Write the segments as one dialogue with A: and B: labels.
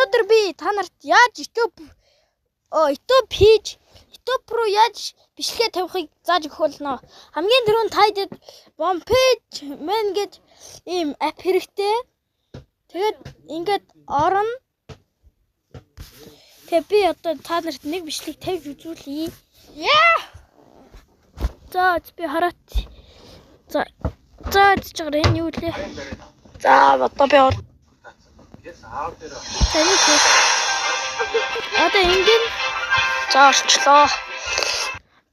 A: өнөөдөр би та нарт яаж YouTube хийж YouTube руу яаж бичлэгээ тавихыг зааж өгөх болно. Хамгийн түрүүнд тайдад Bompage Man гэж ийм app хэрэгтэй. Тэгээд ингээд орно. Тэгээ би одоо та нарт нэг бичлэг тавьж үзүүлье. Яа! За би хараад. За чигээр энэ юу лээ? За одоо би одоо ингээд заарчлаа.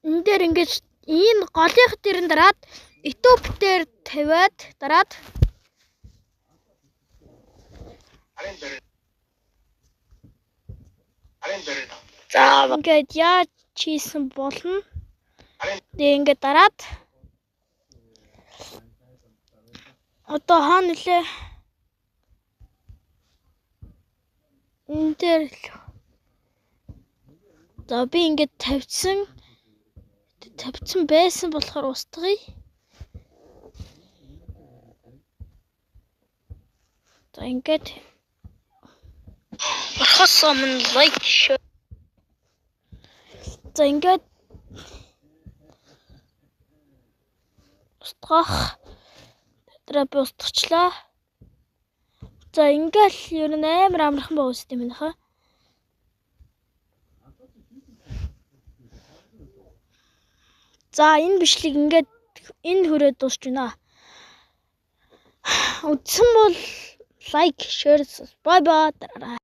A: Энэ дээр ингэж энэ голынх дээр дараад YouTube дээр тавиад дараад за ингээд яаж хийсэн болно? Тэгээ ингээд дараад одоо хаана нэлээ энэ дээр за би ингээд тавьсан байсан болохоор устгая. За ингээд орхос өмнө лайк шоо. За ингээд устгах би устгачлаа. За ингээл ер нь амар амархан байгаа үстэй минь хаа. За энэ бичлэг ингээд энэ хүрээд дуусч байна. Үзсэн бол лайк, share, bye bye.